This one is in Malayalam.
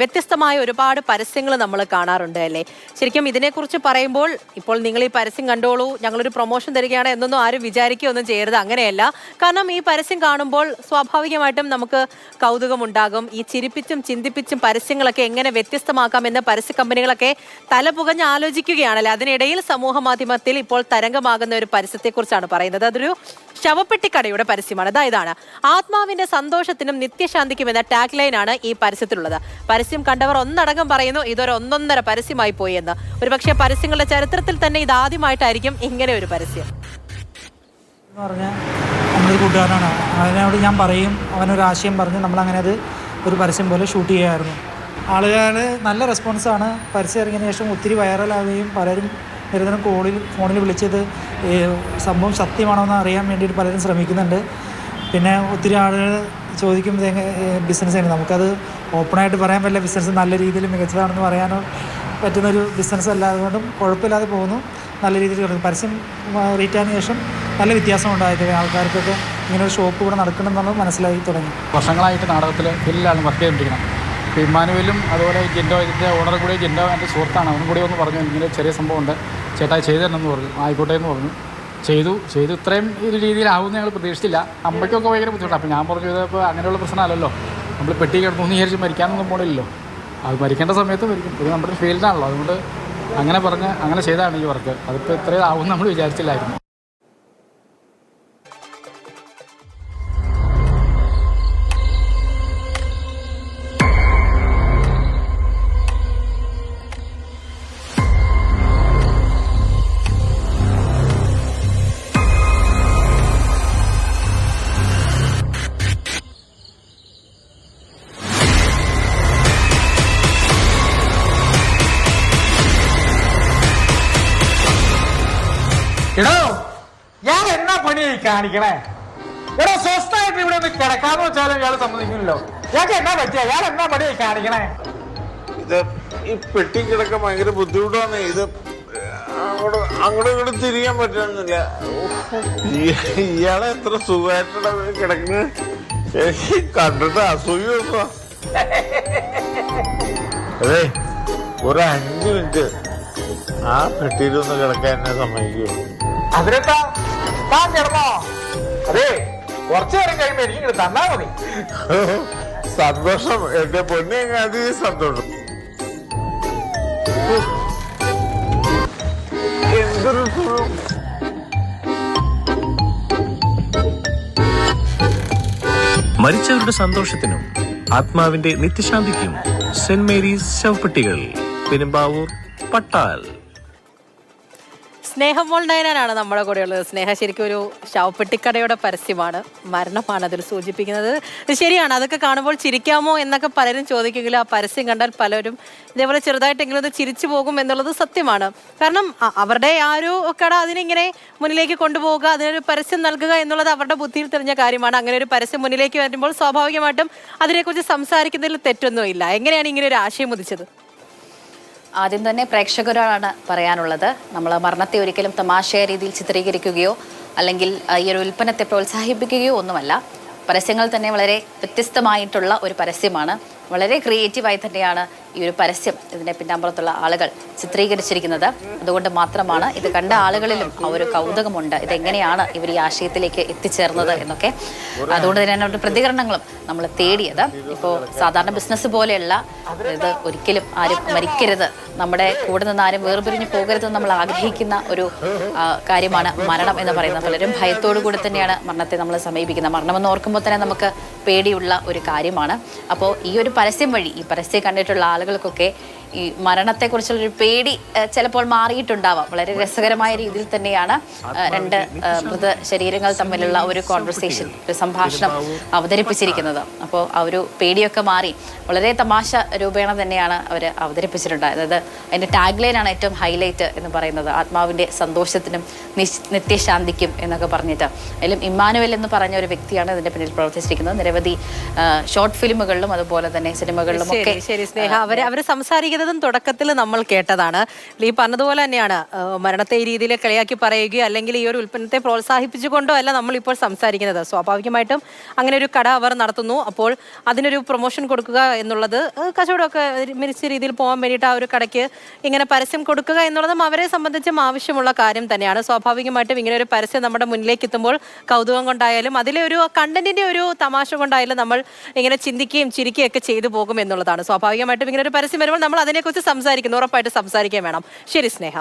വ്യത്യസ്തമായ ഒരുപാട് പരസ്യങ്ങൾ നമ്മൾ കാണാറുണ്ട് അല്ലേ? ശരിക്കും ഇതിനെക്കുറിച്ച് പറയുമ്പോൾ ഇപ്പോൾ നിങ്ങൾ ഈ പരസ്യം കണ്ടോളൂ, ഞങ്ങളൊരു പ്രൊമോഷൻ തരികയാണ് എന്നൊന്നും ആരും വിചാരിക്കുകയൊന്നും ചെയ്യരുത്. അങ്ങനെയല്ല. കാരണം ഈ പരസ്യം കാണുമ്പോൾ സ്വാഭാവികമായിട്ടും നമുക്ക് കൗതുകമുണ്ടാകും. ഈ ചിരിപ്പിച്ചും ചിന്തിപ്പിച്ചും പരസ്യങ്ങളൊക്കെ എങ്ങനെ വ്യത്യസ്തമാക്കാം എന്ന് പരസ്യ കമ്പനികളൊക്കെ തലപുകഞ്ഞ് ആലോചിക്കുകയാണല്ലേ. അതിനിടയിൽ സമൂഹ മാധ്യമത്തിൽ ഇപ്പോൾ തരംഗമാകുന്ന ഒരു പരസ്യത്തെക്കുറിച്ചാണ് പറയുന്നത്. അതൊരു ശവപ്പെട്ടിക്കടയുടെ പരസ്യമാണ്. ഇതാണ് ആത്മാവിന്റെ സന്തോഷത്തിനും നിത്യശാന്തിക്കും എന്ന ടാഗ് ലൈനാണ് ഈ പരസ്യത്തിലുള്ളത്. പരസ്യം കണ്ടവർ ഒന്നടങ്കം പറയുന്നു ഇതൊരു ഒന്നൊന്നര പരസ്യമായി പോയി എന്ന്. ഒരുപക്ഷെ പരസ്യങ്ങളുടെ ചരിത്രത്തിൽ തന്നെ ഇതാദ്യമായിട്ടായിരിക്കും ഇങ്ങനെ ഒരു പരസ്യം. പറഞ്ഞാൽ നമ്മളൊരു കൂട്ടുകാരനാണ്, അതിനോട് ഞാൻ പറയും, അവനൊരു ആശയം പറഞ്ഞ് നമ്മളങ്ങനെ അത് ഒരു പരസ്യം പോലെ ഷൂട്ട് ചെയ്യുമായിരുന്നു. ആളുകൾ നല്ല റെസ്പോൺസാണ്. പരസ്യം ഇറങ്ങിയതിന് ശേഷം ഒത്തിരി വൈറലാവുകയും പലരും നിരന്തരം ഫോണിൽ വിളിച്ചത് സംഭവം സത്യമാണോ എന്ന് അറിയാൻ വേണ്ടിയിട്ട് പലരും ശ്രമിക്കുന്നുണ്ട്. പിന്നെ ഒത്തിരി ആളുകൾ ചോദിക്കും ബിസിനസ് ആണ്, നമുക്കത് ഓപ്പണായിട്ട് പറയാൻ പറ്റില്ല. ബിസിനസ് നല്ല രീതിയിൽ മികച്ചതാണെന്ന് പറയാനോ പറ്റുന്നൊരു ബിസിനസ് അല്ല. അതുകൊണ്ടും കുഴപ്പമില്ലാതെ പോകുന്നു. നല്ല രീതിയിൽ കിടക്കും. പരസ്യം റീറ്റാന് ശേഷം നല്ല വ്യത്യാസം ഉണ്ടായത്. ആൾക്കാർക്കൊക്കെ ഇങ്ങനെ ഒരു ഷോപ്പ് ഇവിടെ നടക്കണമെന്നുള്ളത് മനസ്സിലായി തുടങ്ങി. വർഷങ്ങളായിട്ട് നാടകത്തിൽ വലിയാണ് വർക്ക് ചെയ്തിരിക്കണം. ഇപ്പോൾ ഇമ്മാനുവലും അതുപോലെ ജിൻഡോ, ഇതിൻ്റെ ഓണർ കൂടി ജിൻഡോ എൻ്റെ സുഹൃത്താണ്. അവനും കൂടി ഒന്ന് പറഞ്ഞു ഇങ്ങനെ ചെറിയ സംഭവമുണ്ട്, ചേട്ടാ ചെയ്തു തരണമെന്ന് പറഞ്ഞു. ആയിക്കോട്ടെ എന്ന് പറഞ്ഞു. ചെയ്തു ഇത്രയും ഒരു രീതിയിലാവുമെന്ന് ഞങ്ങൾ പ്രതീക്ഷിച്ചില്ല. അമ്മയ്ക്കൊക്കെ ഭയങ്കര ബുദ്ധിമുട്ടാണ്. അപ്പോൾ ഞാൻ പറഞ്ഞു ഇതിപ്പോൾ അങ്ങനെയുള്ള പ്രശ്നമല്ലല്ലോ, നമ്മൾ പെട്ടി കിടന്നു എന്ന് വിചാരിച്ച് മരിക്കാനൊന്നും പോണില്ലല്ലോ, അത് മരിക്കേണ്ട സമയത്ത് മരിക്കും. ഇത് നമ്മുടെ ഫീൽഡാണല്ലോ, അതുകൊണ്ട് അങ്ങനെ ചെയ്താണ് ഈ വർക്ക്. അതിപ്പോൾ ഇത്രയും ആവുമെന്ന് നമ്മൾ വിചാരിച്ചില്ലായിരുന്നു. എടോ, ഞാൻ എന്നാ പണിയായി കാണിക്കണേ? എടോ, സ്വസ്ഥമായിട്ട് ഇവിടെ ഒന്ന് കിടക്കാന്ന് വെച്ചാലും ഇയാൾ സമ്മതിക്കില്ലല്ലോ. ഞങ്ങൾക്ക് എന്നാ പറ്റിയ ഇയാൾ എന്നാ പണിയായി കാണിക്കണേ? ഇത് ഈ പെട്ടി കിടക്കാൻ ഭയങ്കര ബുദ്ധിമുട്ടാണ്. ഇത് അങ്ങോട്ടും ഇങ്ങോട്ടും തിരിയാൻ പറ്റുന്നില്ല. ഇയാളെ എത്ര സുഖമായിട്ടാണ് കിടക്കുന്നത്. എനിക്ക് കണ്ടിട്ട് അസൂയൊക്കെ. അതെ, ഒരു 5 മിനിറ്റ് ആ പെട്ടിയിലൊന്ന് കിടക്കാൻ എന്നെ സമ്മതിക്കുമോ? അതിനെത്താ താൻ കിടന്നോ? അതെ, കുറച്ചു നേരം കഴിയുമ്പോ എനിക്ക് തന്നാ മതി. സന്തോഷം എന്റെ പൊന്നെങ്ങാതി സന്തോഷം. എന്തൊരു സുഖം. മരിച്ചവരുടെ സന്തോഷത്തിനും ആത്മാവിന്റെ നിത്യശാന്തിക്കും സെന്റ് മേരീസ് ശവപ്പെട്ടികൾ, പെരുമ്പാവൂർ, പട്ടാൽ. സ്നേഹ മോൾ നയനാണ് നമ്മുടെ കൂടെ ഉള്ളത്. സ്നേഹ ശരിക്കും ഒരു ശവപ്പെട്ടിക്കടയുടെ പരസ്യമാണ്, മരണമാണ് അതിൽ സൂചിപ്പിക്കുന്നത്. ഇത് ശരിയാണ്. അതൊക്കെ കാണുമ്പോൾ ചിരിക്കാമോ എന്നൊക്കെ പലരും ചോദിക്കുമെങ്കിലും ആ പരസ്യം കണ്ടാൽ പലരും ഇതേപോലെ ചെറുതായിട്ടെങ്കിലും അത് ചിരിച്ചു പോകും എന്നുള്ളത് സത്യമാണ്. കാരണം അവരുടെ ആ ഒരു കട അതിനിങ്ങനെ മുന്നിലേക്ക് കൊണ്ടുപോവുക, അതിനൊരു പരസ്യം നൽകുക എന്നുള്ളത് അവരുടെ ബുദ്ധിയിൽ തെളിഞ്ഞ കാര്യമാണ്. അങ്ങനെ ഒരു പരസ്യം മുന്നിലേക്ക് വരുമ്പോൾ സ്വാഭാവികമായിട്ടും അതിനെക്കുറിച്ച് സംസാരിക്കുന്നതിൽ തെറ്റൊന്നുമില്ല. എങ്ങനെയാണ് ഇങ്ങനെ ഒരു ആശയം ഉദിച്ചത്? ആദ്യം തന്നെ പ്രേക്ഷകരോടാണ് പറയാനുള്ളത്, നമ്മൾ മരണത്തെ ഒരിക്കലും തമാശയായ രീതിയിൽ ചിത്രീകരിക്കുകയോ അല്ലെങ്കിൽ ഈ ഒരു ഉൽപ്പന്നത്തെ പ്രോത്സാഹിപ്പിക്കുകയോ ഒന്നുമല്ല. പരസ്യങ്ങൾ തന്നെ വളരെ വ്യത്യസ്തമായിട്ടുള്ള ഒരു പരസ്യമാണ്. വളരെ ക്രിയേറ്റീവായി തന്നെയാണ് ഈ ഒരു പരസ്യം ഇതിൻ്റെ പിന്നാമ്പുറത്തുള്ള ആളുകൾ ചിത്രീകരിച്ചിരിക്കുന്നത്. അതുകൊണ്ട് മാത്രമാണ് ഇത് കണ്ട ആളുകളിലും ആ ഒരു കൗതുകമുണ്ട്, ഇതെങ്ങനെയാണ് ഇവർ ഈ ആശയത്തിലേക്ക് എത്തിച്ചേർന്നത് എന്നൊക്കെ. അതുകൊണ്ട് തന്നെയാണ് പ്രതികരണങ്ങളും നമ്മൾ തേടിയത്. ഇപ്പോൾ സാധാരണ ബിസിനസ് പോലെയുള്ള ഇത് ഒരിക്കലും ആരും മരിക്കരുത്, നമ്മുടെ കൂടെ നിന്ന് ആരും വേർപിരിഞ്ഞ് പോകരുതെന്ന് നമ്മൾ ആഗ്രഹിക്കുന്ന ഒരു കാര്യമാണ് മരണം എന്ന് പറയുന്നത്. പലരും ഭയത്തോടു കൂടി തന്നെയാണ് മരണത്തെ നമ്മൾ സമീപിക്കുന്നത്. മരണമെന്ന് ഓർക്കുമ്പോൾ തന്നെ നമുക്ക് പേടിയുള്ള ഒരു കാര്യമാണ്. അപ്പോൾ ഈ ഒരു പരസ്യം വഴി ഈ പരസ്യം കണ്ടിട്ടുള്ള ആളുകൾക്കൊക്കെ ഈ മരണത്തെക്കുറിച്ചുള്ളൊരു പേടി ചിലപ്പോൾ മാറിയിട്ടുണ്ടാവാം. വളരെ രസകരമായ രീതിയിൽ തന്നെയാണ് രണ്ട് മൃതശരീരങ്ങൾ തമ്മിലുള്ള ഒരു കോൺവെർസേഷൻ, ഒരു സംഭാഷണം അവതരിപ്പിച്ചിരിക്കുന്നത്. അപ്പോൾ ആ ഒരു പേടിയൊക്കെ മാറി വളരെ തമാശ രൂപേണ തന്നെയാണ് അവർ അവതരിപ്പിച്ചിട്ടുണ്ട്. അതായത് അതിൻ്റെ ടാഗ് ലൈനാണ് ഏറ്റവും ഹൈലൈറ്റ് എന്ന് പറയുന്നത്, ആത്മാവിൻ്റെ സന്തോഷത്തിനും നിത്യശാന്തിക്കും എന്നൊക്കെ പറഞ്ഞിട്ട്. അതിലും ഇമ്മാനുവൽ എന്ന് പറഞ്ഞ ഒരു വ്യക്തിയാണ് ഇതിൻ്റെ പിന്നിൽ പ്രവർത്തിച്ചിരിക്കുന്നത്. നിരവധി ഷോർട്ട് ഫിലിമുകളിലും അതുപോലെ തന്നെ സിനിമകളിലും ഒക്കെ അവർ സംസാരിക്കുന്നത് ചെയ്തതും തുടക്കത്തിൽ നമ്മൾ കേട്ടതാണ്. ഈ പറഞ്ഞതുപോലെ തന്നെയാണ്, മരണത്തെ ഈ രീതിയിൽ കളിയാക്കി പറയുകയോ അല്ലെങ്കിൽ ഈ ഒരു ഉൽപ്പന്നത്തെ പ്രോത്സാഹിപ്പിച്ചുകൊണ്ടോ അല്ല നമ്മൾ ഇപ്പോൾ സംസാരിക്കുന്നത്. സ്വാഭാവികമായിട്ടും അങ്ങനെ ഒരു കട അവർ നടത്തുന്നു. അപ്പോൾ അതിനൊരു പ്രൊമോഷൻ കൊടുക്കുക എന്നുള്ളത് കച്ചവടമൊക്കെ മികച്ച രീതിയിൽ പോകാൻ വേണ്ടിയിട്ട് ആ ഒരു കടയ്ക്ക് ഇങ്ങനെ പരസ്യം കൊടുക്കുക എന്നുള്ളതും അവരെ സംബന്ധിച്ചും ആവശ്യമുള്ള കാര്യം തന്നെയാണ്. സ്വാഭാവികമായിട്ടും ഇങ്ങനെ ഒരു പരസ്യം നമ്മുടെ മുന്നിലേക്ക് എത്തുമ്പോൾ കൗതുകം കൊണ്ടായാലും അതിലെ ഒരു കണ്ടന്റിന്റെ ഒരു തമാശ കൊണ്ടായാലും നമ്മൾ ഇങ്ങനെ ചിന്തിക്കുകയും ചിരിക്കുകയും ഒക്കെ ചെയ്തു പോകും എന്നുള്ളതാണ്. സ്വാഭാവികമായിട്ടും ഇങ്ങനെ ഒരു പരസ്യം വരുമ്പോൾ നമ്മൾ അതിനെക്കുറിച്ച് സംസാരിക്കുന്നു, ഉറപ്പായിട്ട് സംസാരിക്കുകയും വേണം. ശരി സ്നേഹ.